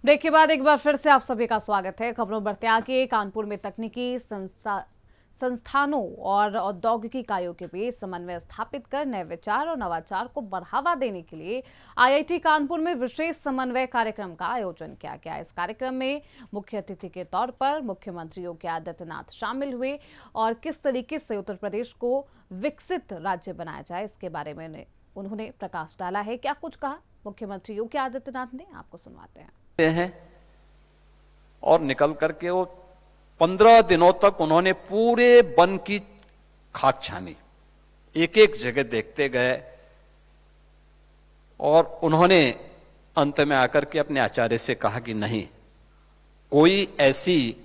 Break के बाद एक बार फिर से आप सभी का स्वागत है। खबरों बढ़ते आगे। कानपुर में तकनीकी संस्थानों और औद्योगिक इकाइयों के बीच समन्वय स्थापित कर नए विचार और नवाचार को बढ़ावा देने के लिए आईआईटी कानपुर में विशेष समन्वय कार्यक्रम का आयोजन किया गया। इस कार्यक्रम में मुख्य अतिथि के तौर पर मुख्यमंत्री योगी आदित्यनाथ शामिल हुए और किस तरीके से उत्तर प्रदेश को विकसित राज्य बनाया जाए इसके बारे में उन्होंने प्रकाश डाला है। क्या कुछ कहा मुख्यमंत्री योगी आदित्यनाथ ने, आपको सुनवाते हैं। और निकल करके वो 15 दिनों तक उन्होंने पूरे वन की खाक छानी, एक एक जगह देखते गए और उन्होंने अंत में आकर के अपने आचार्य से कहा कि नहीं, कोई ऐसी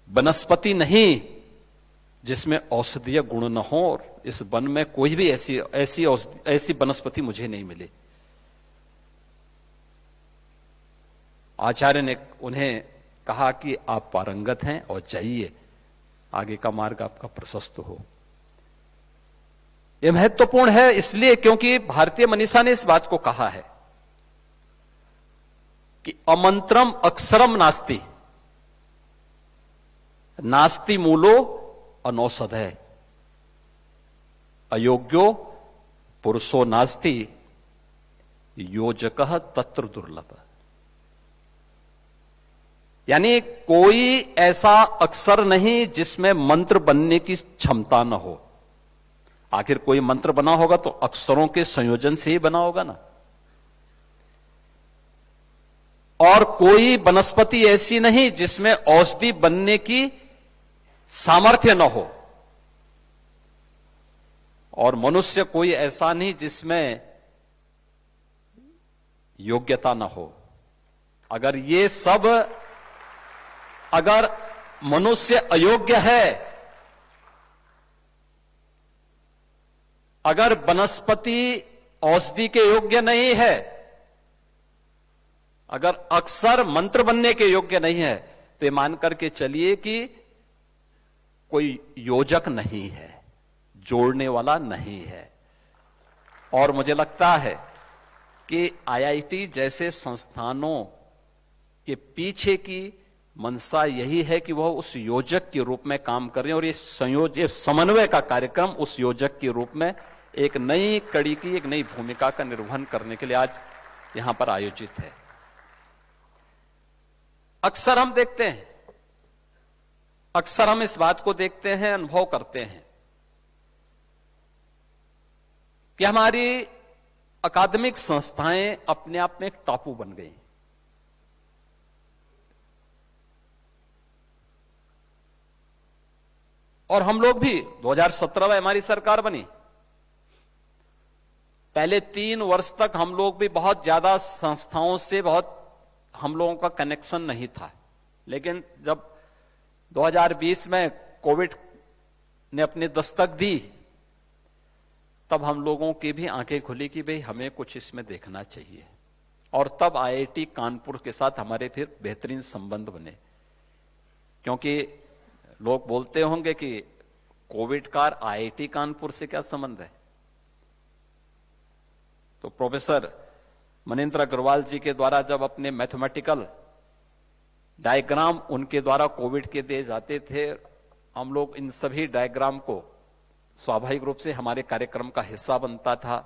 वनस्पति नहीं जिसमें औषधीय गुण न हो और इस वन में कोई भी ऐसी वनस्पति मुझे नहीं मिली। आचार्य ने उन्हें कहा कि आप पारंगत हैं और जाइए, आगे का मार्ग आपका प्रशस्त हो। यह महत्वपूर्ण है इसलिए क्योंकि भारतीय मनीषा ने इस बात को कहा है कि अमंत्रम अक्षरम नास्ति, नास्ति मूलो अनौषधय, अयोग्यो पुरुषो नास्ति, योजकः तत्र दुर्लभ। यानी कोई ऐसा अक्षर नहीं जिसमें मंत्र बनने की क्षमता न हो। आखिर कोई मंत्र बना होगा तो अक्षरों के संयोजन से ही बना होगा ना। और कोई वनस्पति ऐसी नहीं जिसमें औषधि बनने की सामर्थ्य न हो, और मनुष्य कोई ऐसा नहीं जिसमें योग्यता न हो। अगर मनुष्य अयोग्य है, अगर वनस्पति औषधि के योग्य नहीं है, अगर अक्षर मंत्र बनने के योग्य नहीं है, तो ये मान करके चलिए कि कोई योजक नहीं है, जोड़ने वाला नहीं है। और मुझे लगता है कि आईआईटी जैसे संस्थानों के पीछे की मंशा यही है कि वह उस योजक के रूप में काम कर रहे हैं, और ये समन्वय का कार्यक्रम उस योजक के रूप में एक नई कड़ी की, एक नई भूमिका का निर्वहन करने के लिए आज यहां पर आयोजित है। अक्सर हम देखते हैं, अक्सर हम इस बात को देखते हैं, अनुभव करते हैं कि हमारी अकादमिक संस्थाएं अपने आप में एक टापू बन गई। और हम लोग भी 2017 में हमारी सरकार बनी, पहले 3 वर्ष तक हम लोग भी बहुत ज्यादा संस्थाओं से हम लोगों का कनेक्शन नहीं था। लेकिन जब 2020 में कोविड ने अपनी दस्तक दी, तब हम लोगों की भी आंखें खुली कि भाई हमें कुछ इसमें देखना चाहिए। और तब आईआईटी कानपुर के साथ हमारे फिर बेहतरीन संबंध बने। क्योंकि लोग बोलते होंगे कि कोविड का आईआईटी कानपुर से क्या संबंध है, तो प्रोफेसर मनिंद्र अग्रवाल जी के द्वारा जब अपने मैथमेटिकल डायग्राम उनके द्वारा कोविड के दिए जाते थे, हम लोग इन सभी डायग्राम को स्वाभाविक रूप से हमारे कार्यक्रम का हिस्सा बनता था,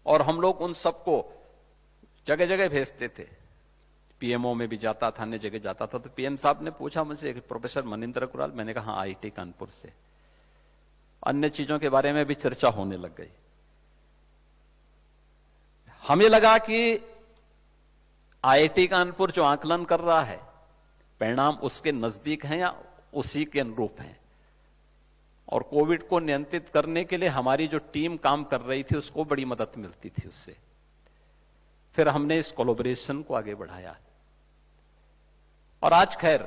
और हम लोग उन सबको जगह जगह भेजते थे। पीएमओ में भी जाता था, अन्य जगह जाता था। तो पीएम साहब ने पूछा मुझसे कि प्रोफेसर मनिंद्र अग्रवाल, मैंने कहा हाँ, आईआईटी कानपुर से। अन्य चीजों के बारे में भी चर्चा होने लग गई। हमें लगा कि आईआईटी कानपुर जो आकलन कर रहा है, परिणाम उसके नजदीक हैं या उसी के अनुरूप हैं। और कोविड को नियंत्रित करने के लिए हमारी जो टीम काम कर रही थी, उसको बड़ी मदद मिलती थी उससे। फिर हमने इस कोलैबोरेशन को आगे बढ़ाया। और आज खैर,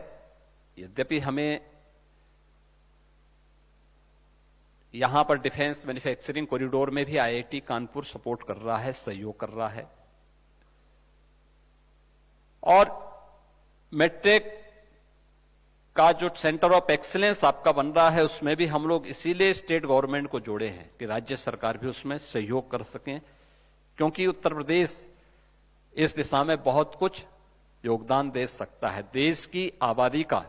यद्यपि हमें यहां पर डिफेंस मैन्युफैक्चरिंग कॉरिडोर में भी आईआईटी कानपुर सपोर्ट कर रहा है, सहयोग कर रहा है। और मेट्रिक का जो सेंटर ऑफ एक्सीलेंस आपका बन रहा है, उसमें भी हम लोग इसीलिए स्टेट गवर्नमेंट को जोड़े हैं कि राज्य सरकार भी उसमें सहयोग कर सकें। क्योंकि उत्तर प्रदेश इस दिशा में बहुत कुछ योगदान दे सकता है। देश की आबादी का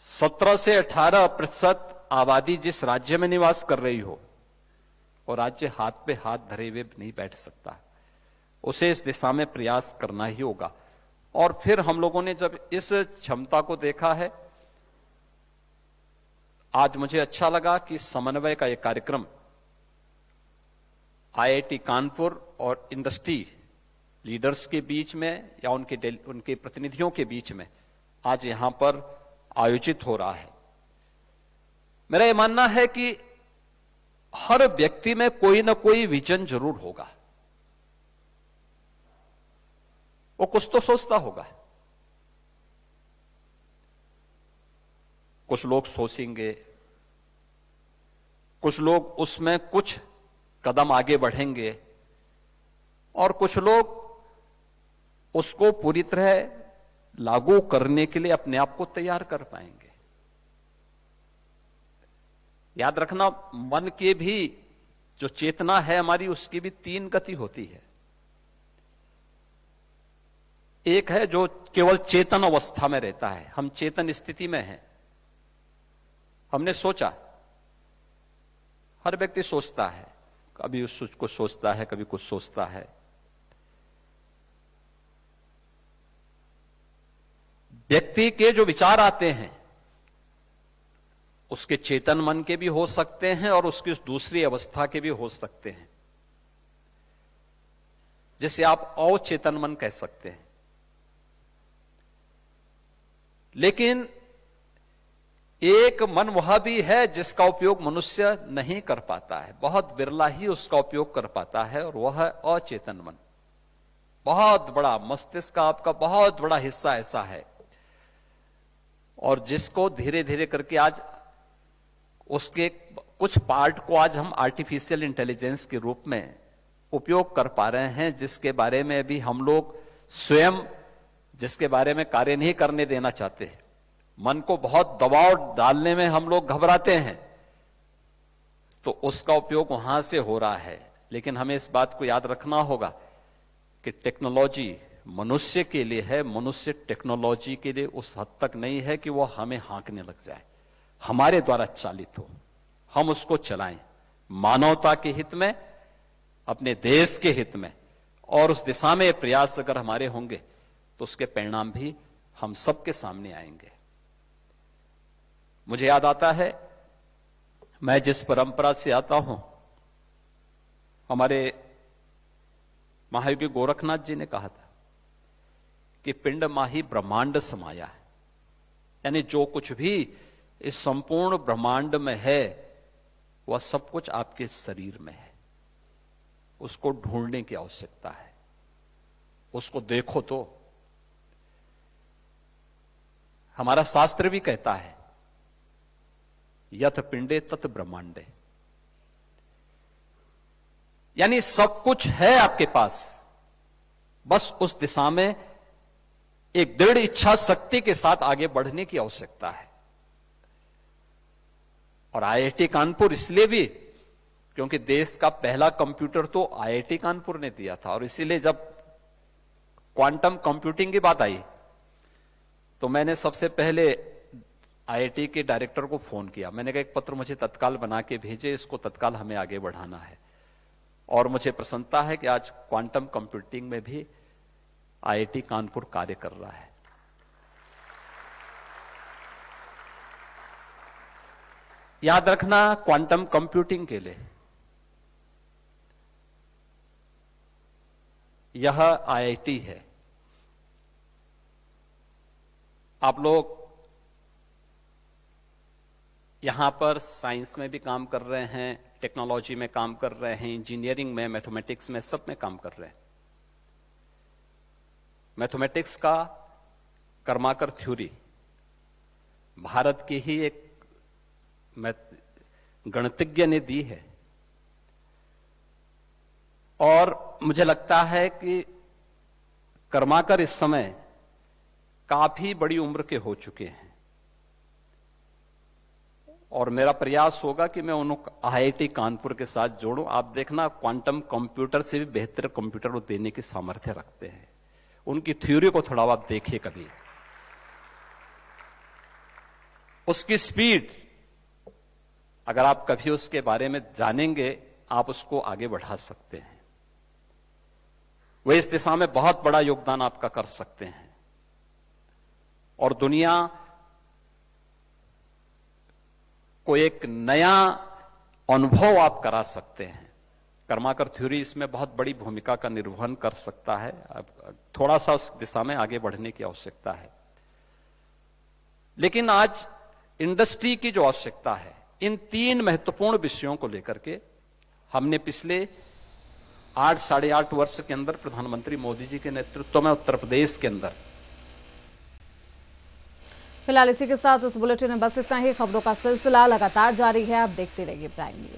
17 से 18% आबादी जिस राज्य में निवास कर रही हो, और राज्य हाथ पे हाथ धरे हुए नहीं बैठ सकता, उसे इस दिशा में प्रयास करना ही होगा। और फिर हम लोगों ने जब इस क्षमता को देखा है, आज मुझे अच्छा लगा कि समन्वय का एक कार्यक्रम आईआईटी कानपुर और इंडस्ट्री लीडर्स के बीच में या उनके प्रतिनिधियों के बीच में आज यहां पर आयोजित हो रहा है। मेरा यह मानना है कि हर व्यक्ति में कोई ना कोई विजन जरूर होगा, वो कुछ तो सोचता होगा। कुछ लोग सोचेंगे, कुछ लोग उसमें कुछ कदम आगे बढ़ेंगे, और कुछ लोग उसको पूरी तरह लागू करने के लिए अपने आप को तैयार कर पाएंगे। याद रखना, मन के भी जो चेतना है हमारी, उसकी भी 3 गति होती है। एक है जो केवल चेतन अवस्था में रहता है, हम चेतन स्थिति में हैं। हमने सोचा, हर व्यक्ति सोचता है, कभी कुछ सोचता है, कभी कुछ सोचता है। व्यक्ति के जो विचार आते हैं उसके चेतन मन के भी हो सकते हैं और उसकी दूसरी अवस्था के भी हो सकते हैं, जिसे आप अवचेतन मन कह सकते हैं। लेकिन एक मन वह भी है जिसका उपयोग मनुष्य नहीं कर पाता है, बहुत बिरला ही उसका उपयोग कर पाता है, और वह है अचेतन मन। बहुत बड़ा मस्तिष्क का आपका बहुत बड़ा हिस्सा ऐसा है, और जिसको धीरे धीरे करके आज उसके कुछ पार्ट को आज हम आर्टिफिशियल इंटेलिजेंस के रूप में उपयोग कर पा रहे हैं, जिसके बारे में भी हम लोग स्वयं जिसके बारे में कार्य नहीं करने देना चाहते। मन को बहुत दबाव डालने में हम लोग घबराते हैं, तो उसका उपयोग वहां से हो रहा है। लेकिन हमें इस बात को याद रखना होगा कि टेक्नोलॉजी मनुष्य के लिए है, मनुष्य टेक्नोलॉजी के लिए उस हद तक नहीं है कि वो हमें हाँकने लग जाए, हमारे द्वारा चालित हो, हम उसको चलाएं मानवता के हित में, अपने देश के हित में। और उस दिशा में प्रयास अगर हमारे होंगे तो उसके परिणाम भी हम सबके सामने आएंगे। मुझे याद आता है, मैं जिस परंपरा से आता हूं, हमारे महायोगी गोरखनाथ जी ने कहा था कि पिंड माही ब्रह्मांड समाया है, यानी जो कुछ भी इस संपूर्ण ब्रह्मांड में है वह सब कुछ आपके शरीर में है। उसको ढूंढने की आवश्यकता है, उसको देखो। तो हमारा शास्त्र भी कहता है, यथ पिंडे तत् ब्रह्मांडे, यानी सब कुछ है आपके पास, बस उस दिशा में एक दृढ़ इच्छा शक्ति के साथ आगे बढ़ने की आवश्यकता है। और आईआईटी कानपुर इसलिए भी क्योंकि देश का पहला कंप्यूटर तो आईआईटी कानपुर ने दिया था, और इसीलिए जब क्वांटम कंप्यूटिंग की बात आई तो मैंने सबसे पहले आईआईटी के डायरेक्टर को फोन किया। मैंने कहा एक पत्र मुझे तत्काल बना के भेजे, इसको तत्काल हमें आगे बढ़ाना है। और मुझे प्रसन्नता है कि आज क्वांटम कंप्यूटिंग में भी आईआईटी कानपुर कार्य कर रहा है। याद रखना, क्वांटम कंप्यूटिंग के लिए यह आईआईटी है। आप लोग यहां पर साइंस में भी काम कर रहे हैं, टेक्नोलॉजी में काम कर रहे हैं, इंजीनियरिंग में, मैथमेटिक्स में, सब में काम कर रहे हैं। मैथमेटिक्स का कर्माकर थ्योरी भारत की ही एक गणितज्ञ ने दी है, और मुझे लगता है कि कर्माकर इस समय काफी बड़ी उम्र के हो चुके हैं। और मेरा प्रयास होगा कि मैं उनको आईआईटी कानपुर के साथ जोड़ूं। आप देखना, क्वांटम कंप्यूटर से भी बेहतर कंप्यूटर वो देने की सामर्थ्य रखते हैं। उनकी थ्योरी को थोड़ा आप देखिए कभी, उसकी स्पीड, अगर आप कभी उसके बारे में जानेंगे, आप उसको आगे बढ़ा सकते हैं। वे इस दिशा में बहुत बड़ा योगदान आपका कर सकते हैं और दुनिया को एक नया अनुभव आप करा सकते हैं। कर्माकर थ्योरी इसमें बहुत बड़ी भूमिका का निर्वहन कर सकता है। अब थोड़ा सा उस दिशा में आगे बढ़ने की आवश्यकता है। लेकिन आज इंडस्ट्री की जो आवश्यकता है, इन 3 महत्वपूर्ण विषयों को लेकर के हमने पिछले 8-8.5 वर्ष के अंदर प्रधानमंत्री मोदी जी के नेतृत्व में उत्तर प्रदेश के अंदर। फिलहाल इसी के साथ इस बुलेटिन में बस इतना ही। खबरों का सिलसिला लगातार जारी है, आप देखते रहिए प्राइम न्यूज।